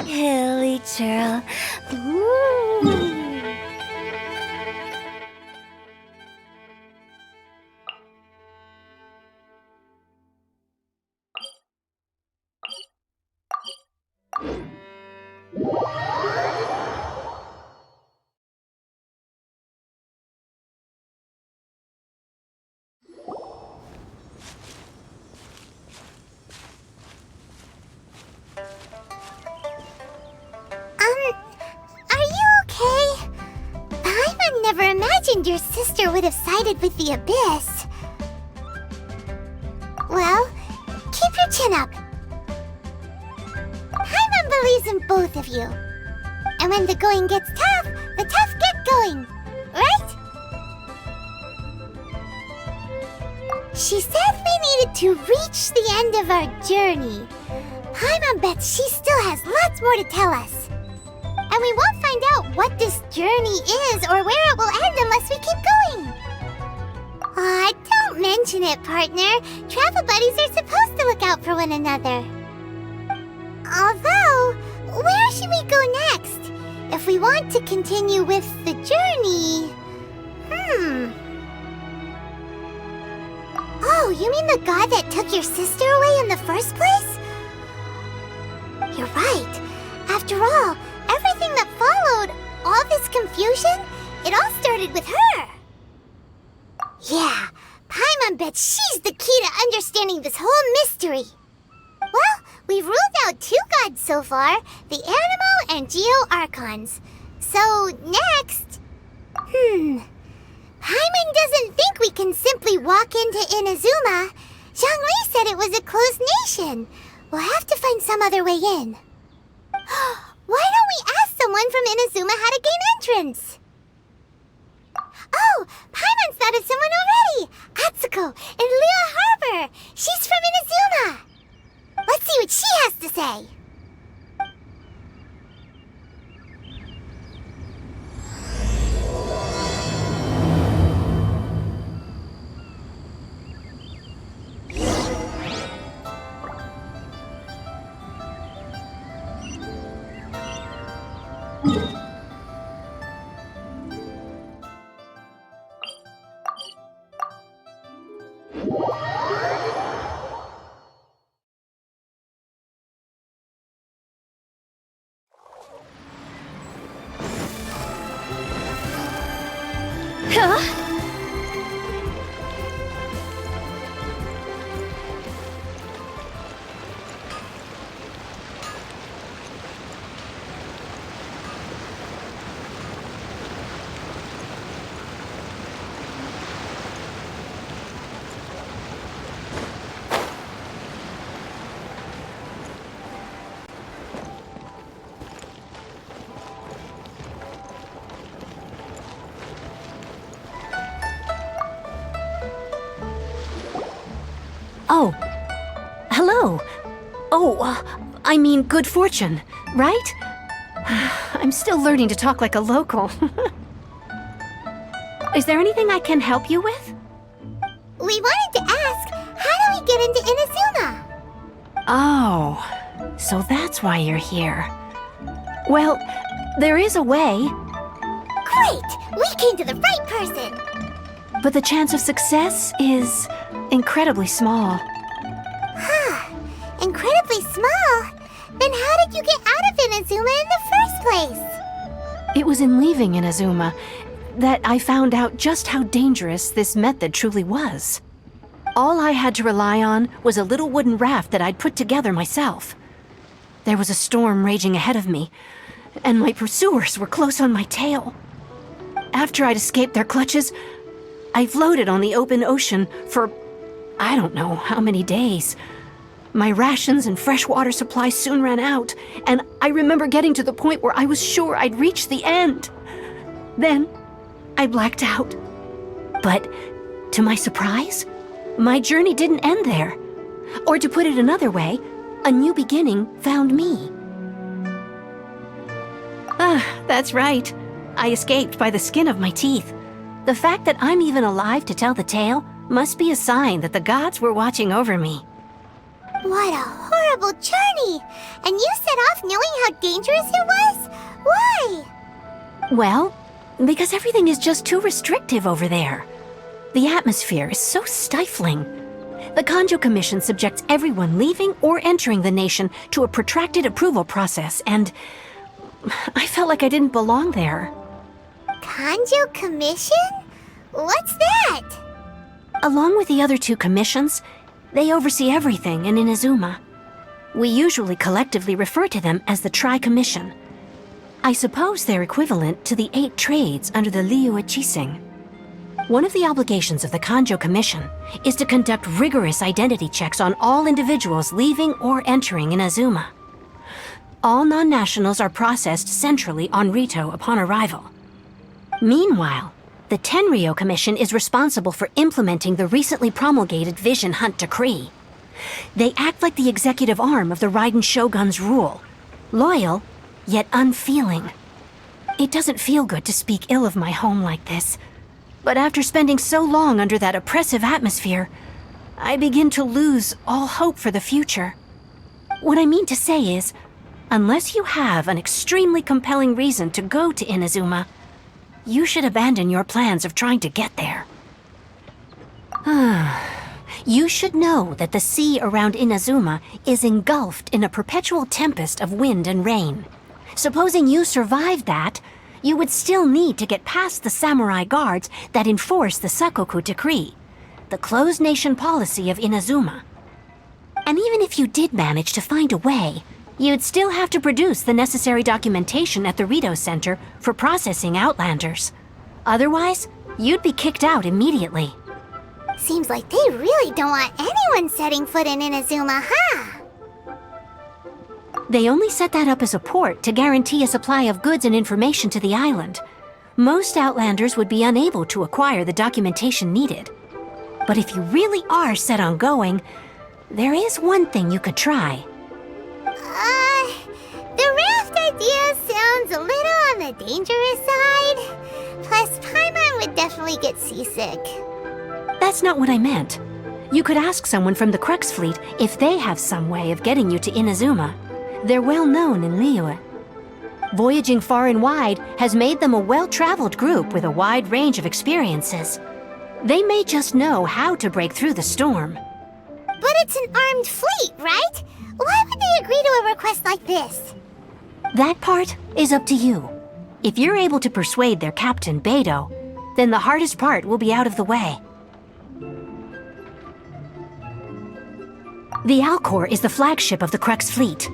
Hilly churl. Ooh. Are you okay? Paimon never imagined your sister would have sided with the Abyss. Well, keep your chin up. Paimon believes in both of you. And when the going gets tough, the tough get going, right? She said we needed to reach the end of our journey. Paimon bets she still has lots more to tell us. And we won't find out what this journey is or where it will end unless we keep going. Aw, don't mention it, partner. Travel buddies are supposed to look out for one another. Although, where should we go next? If we want to continue with the journey... Oh, you mean the god that took your sister away in the first place? You're right. After all, everything that followed, all this confusion, it all started with her. Yeah, Paimon bets she's the key to understanding this whole mystery. Well, we've ruled out 2 gods so far, the Animo and Geo Archons. So, next... Paimon doesn't think we can simply walk into Inazuma. Zhongli said it was a closed nation. We'll have to find some other way in. Why don't we ask someone from Inazuma how to gain entrance? Oh, Paimon's thought of someone already! Atsuko in Liyue Harbor! She's from Inazuma! Let's see what she has to say! Oh, hello. Oh, I mean good fortune, right? I'm still learning to talk like a local. Is there anything I can help you with? We wanted to ask, how do we get into Inazuma? Oh, so that's why you're here. Well, there is a way. Great! We came to the right person! But the chance of success is incredibly small. Incredibly small? Then how did you get out of Inazuma in the first place? It was in leaving Inazuma that I found out just how dangerous this method truly was. All I had to rely on was a little wooden raft that I'd put together myself. There was a storm raging ahead of me, and my pursuers were close on my tail. After I'd escaped their clutches, I floated on the open ocean for I don't know how many days. My rations and freshwater supply soon ran out, and I remember getting to the point where I was sure I'd reached the end. Then, I blacked out. But, to my surprise, my journey didn't end there. Or to put it another way, a new beginning found me. That's right. I escaped by the skin of my teeth. The fact that I'm even alive to tell the tale must be a sign that the gods were watching over me. What a horrible journey! And you set off knowing how dangerous it was? Why? Well, because everything is just too restrictive over there. The atmosphere is so stifling. The Kanjo Commission subjects everyone leaving or entering the nation to a protracted approval process, and I felt like I didn't belong there. Kanjo Commission? What's that? Along with the other two commissions, they oversee everything in Inazuma. We usually collectively refer to them as the Tri-Commission. I suppose they're equivalent to the 8 trades under the Liyue Chising. One of the obligations of the Kanjo Commission is to conduct rigorous identity checks on all individuals leaving or entering Inazuma. All non-nationals are processed centrally on Rito upon arrival. Meanwhile, the Tenryo Commission is responsible for implementing the recently promulgated Vision Hunt Decree. They act like the executive arm of the Raiden Shogun's rule, loyal, yet unfeeling. It doesn't feel good to speak ill of my home like this, but after spending so long under that oppressive atmosphere, I begin to lose all hope for the future. What I mean to say is, unless you have an extremely compelling reason to go to Inazuma, you should abandon your plans of trying to get there. You should know that the sea around Inazuma is engulfed in a perpetual tempest of wind and rain. Supposing you survived that, you would still need to get past the samurai guards that enforce the Sakoku Decree, the closed nation policy of Inazuma. And even if you did manage to find a way, you'd still have to produce the necessary documentation at the Rito Center for processing Outlanders. Otherwise, you'd be kicked out immediately. Seems like they really don't want anyone setting foot in Inazuma, huh? They only set that up as a port to guarantee a supply of goods and information to the island. Most Outlanders would be unable to acquire the documentation needed. But if you really are set on going, there is one thing you could try. The raft idea sounds a little on the dangerous side. Plus, Paimon would definitely get seasick. That's not what I meant. You could ask someone from the Crux Fleet if they have some way of getting you to Inazuma. They're well known in Liyue. Voyaging far and wide has made them a well-traveled group with a wide range of experiences. They may just know how to break through the storm. But it's an armed fleet, right? Why would they agree to a request like this? That part is up to you. If you're able to persuade their captain, Beidou, then the hardest part will be out of the way. The Alcor is the flagship of the Crux Fleet.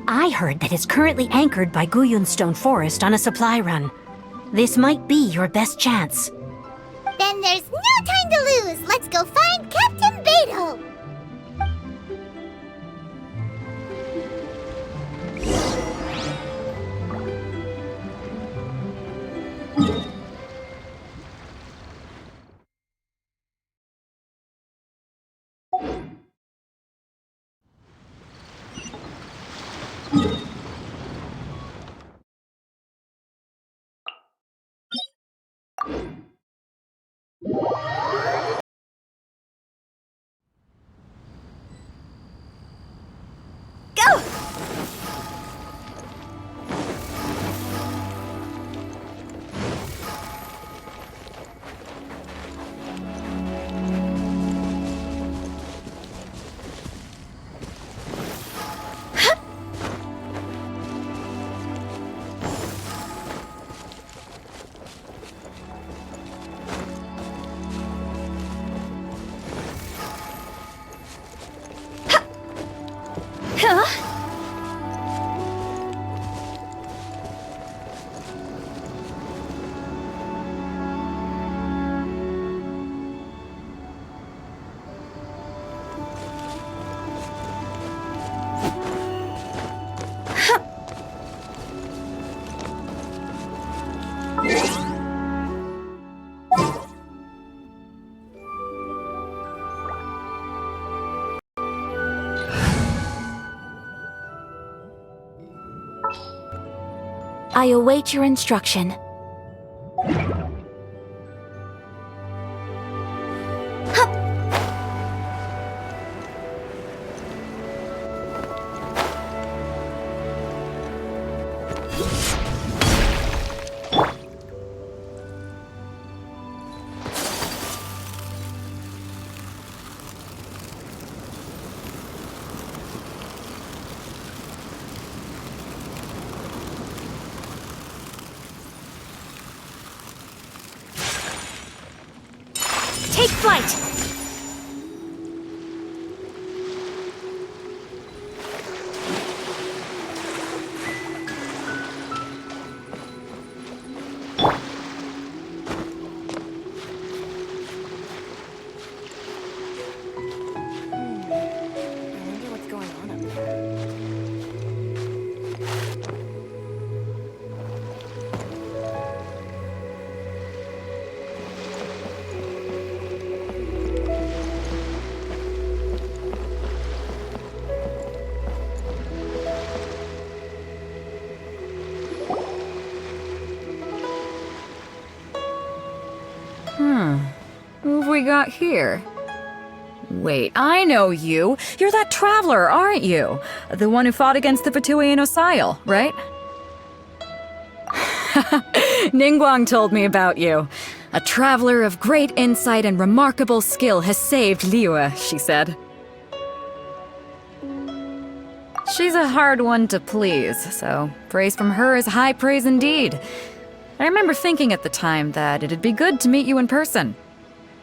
I heard that it's currently anchored by Guyunstone Forest on a supply run. This might be your best chance. Then there's no time to lose. Let's go find Captain Beidou. Go! I await your instruction. flight! Who have we got here? Wait, I know you. You're that traveler, aren't you? The one who fought against the Fatui and Osile, right? Ningguang told me about you. A traveler of great insight and remarkable skill has saved Liyue, she said. She's a hard one to please, so praise from her is high praise indeed. I remember thinking at the time that it'd be good to meet you in person.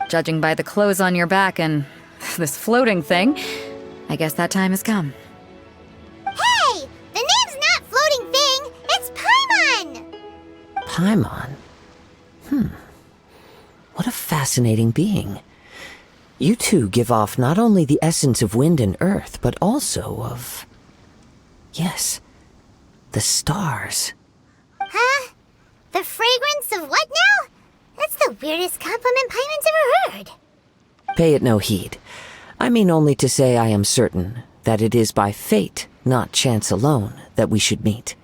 Judging by the clothes on your back and this floating thing, I guess that time has come. Hey! The name's not Floating Thing, it's Paimon! Paimon? What a fascinating being. You two give off not only the essence of wind and earth, but also of... yes, the stars. Huh? The fragrance of what now? That's the weirdest compliment Paimon's ever heard. Pay it no heed. I mean only to say I am certain that it is by fate, not chance alone, that we should meet.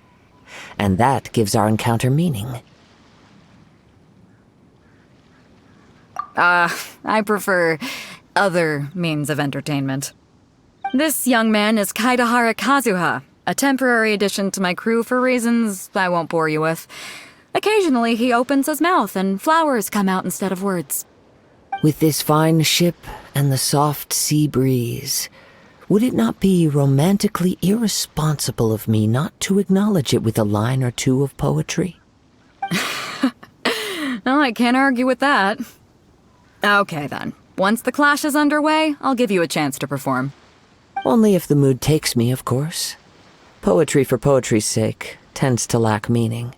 And that gives our encounter meaning. I prefer other means of entertainment. This young man is Kaidahara Kazuha, a temporary addition to my crew for reasons I won't bore you with. Occasionally he opens his mouth and flowers come out instead of words. With this fine ship and the soft sea breeze, would it not be romantically irresponsible of me not to acknowledge it with a line or two of poetry? No, I can't argue with that. Okay then. Once the clash is underway, I'll give you a chance to perform. Only if the mood takes me, of course. Poetry for poetry's sake tends to lack meaning.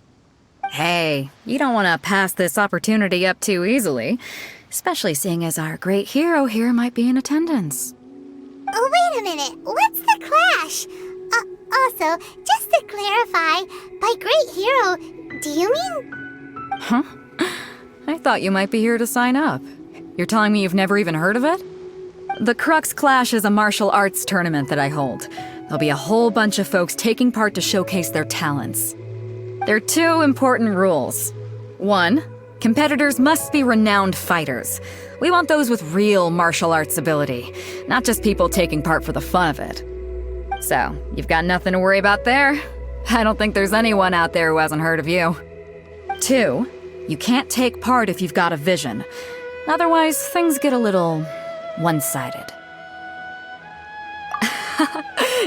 Hey, you don't want to pass this opportunity up too easily, especially seeing as our great hero here might be in attendance. Oh, wait a minute. What's the clash? Also, just to clarify, by great hero, do you mean... Huh? I thought you might be here to sign up. You're telling me you've never even heard of it? The Crux Clash is a martial arts tournament that I hold. There'll be a whole bunch of folks taking part to showcase their talents. There are two important rules. 1, competitors must be renowned fighters. We want those with real martial arts ability, not just people taking part for the fun of it. So, you've got nothing to worry about there. I don't think there's anyone out there who hasn't heard of you. 2, you can't take part if you've got a vision. Otherwise, things get a little one-sided.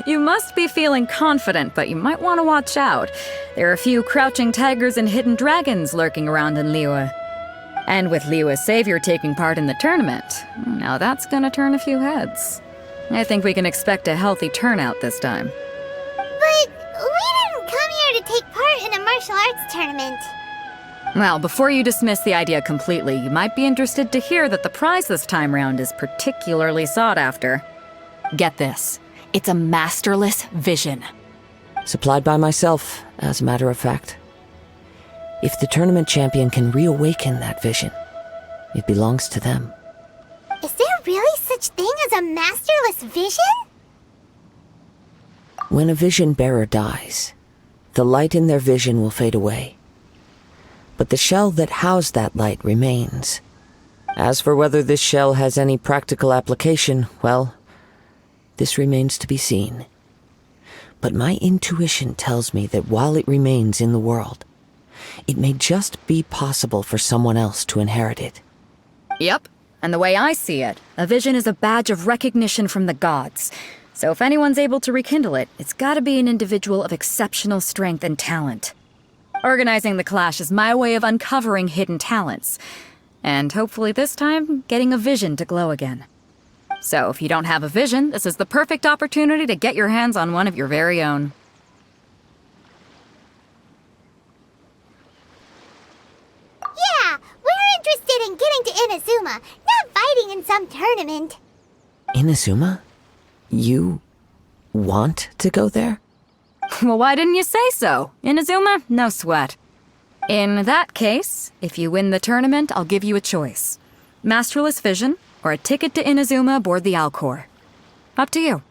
You must be feeling confident, but you might want to watch out. There are a few crouching tigers and hidden dragons lurking around in Liyue. And with Liyue's savior taking part in the tournament, now that's gonna turn a few heads. I think we can expect a healthy turnout this time. But we didn't come here to take part in a martial arts tournament. Well, before you dismiss the idea completely, you might be interested to hear that the prize this time round is particularly sought after. Get this. It's a masterless vision. Supplied by myself, as a matter of fact. If the tournament champion can reawaken that vision, it belongs to them. Is there really such thing as a masterless vision? When a vision bearer dies, the light in their vision will fade away. But the shell that housed that light remains. As for whether this shell has any practical application, well, this remains to be seen. But my intuition tells me that while it remains in the world, it may just be possible for someone else to inherit it. Yep. And the way I see it, a vision is a badge of recognition from the gods. So if anyone's able to rekindle it, it's gotta be an individual of exceptional strength and talent. Organizing the clash is my way of uncovering hidden talents. And hopefully this time, getting a vision to glow again. So if you don't have a vision, this is the perfect opportunity to get your hands on one of your very own. Yeah, we're interested in getting to Inazuma, not fighting in some tournament. Inazuma? You want to go there? Well, why didn't you say so? Inazuma? No sweat. In that case, if you win the tournament, I'll give you a choice. Masterless Vision, or a ticket to Inazuma aboard the Alcor. Up to you.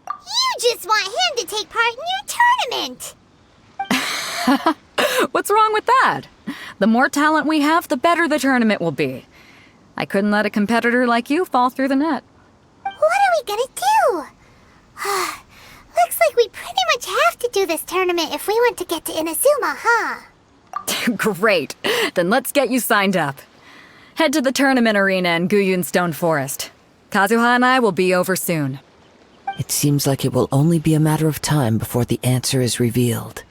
You just want him to take part in your tournament. What's wrong with that? The more talent we have, the better the tournament will be. I couldn't let a competitor like you fall through the net. What are we gonna do? Looks like we pretty much have to do this tournament if we want to get to Inazuma, huh? Great. Then let's get you signed up. Head to the tournament arena in Guyun Stone Forest. Kazuha and I will be over soon. It seems like it will only be a matter of time before the answer is revealed.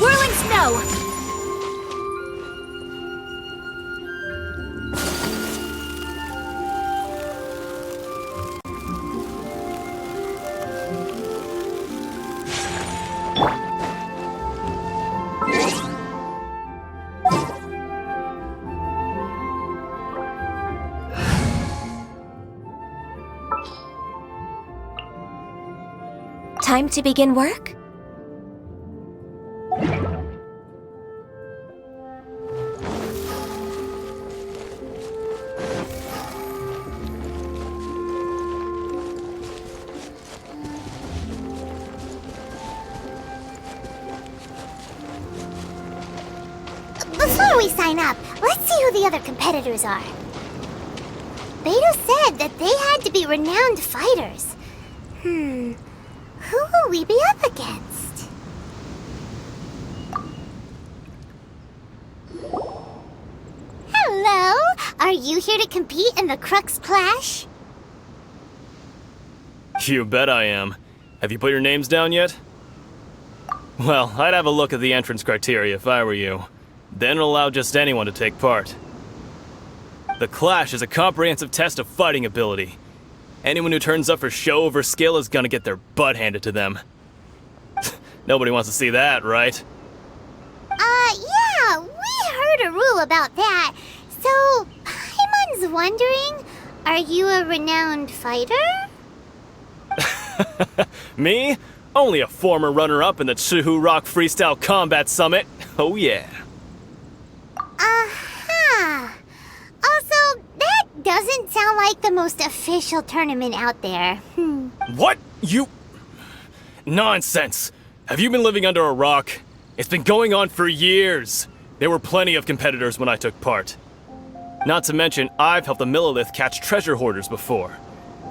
Whirling snow! Time to begin work? Before we sign up, let's see who the other competitors are. Beto said that they had to be renowned fighters. Who will we be up against? Hello? Are you here to compete in the Crux Clash? You bet I am. Have you put your names down yet? Well, I'd have a look at the entrance criteria if I were you. Then allow just anyone to take part. The Clash is a comprehensive test of fighting ability. Anyone who turns up for show over skill is gonna get their butt handed to them. Nobody wants to see that, right? Yeah, we heard a rule about that. So, Paimon's wondering, are you a renowned fighter? Me? Only a former runner-up in the Chihu Rock Freestyle Combat Summit. Oh yeah. Also, that doesn't sound like the most official tournament out there. What? You... Nonsense. Have you been living under a rock? It's been going on for years. There were plenty of competitors when I took part. Not to mention, I've helped the Millilith catch treasure hoarders before.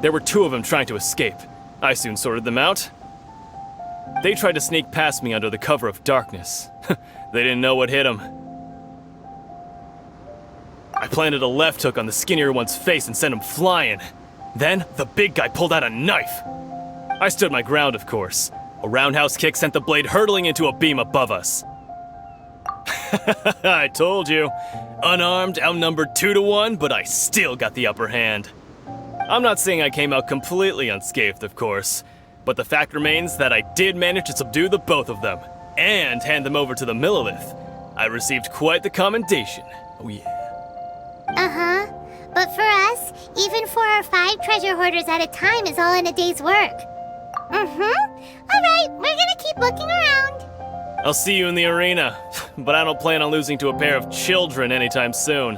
There were 2 of them trying to escape. I soon sorted them out. They tried to sneak past me under the cover of darkness. They didn't know what hit them. I planted a left hook on the skinnier one's face and sent him flying. Then, the big guy pulled out a knife. I stood my ground, of course. A roundhouse kick sent the blade hurtling into a beam above us. I told you. Unarmed, outnumbered 2 to 1, but I still got the upper hand. I'm not saying I came out completely unscathed, of course, but the fact remains that I did manage to subdue the both of them, and hand them over to the Millilith. I received quite the commendation. Oh yeah. Uh-huh. But for us, even 4 or 5 treasure hoarders at a time is all in a day's work. Alright, we're gonna keep looking around. I'll see you in the arena, but I don't plan on losing to a pair of children anytime soon.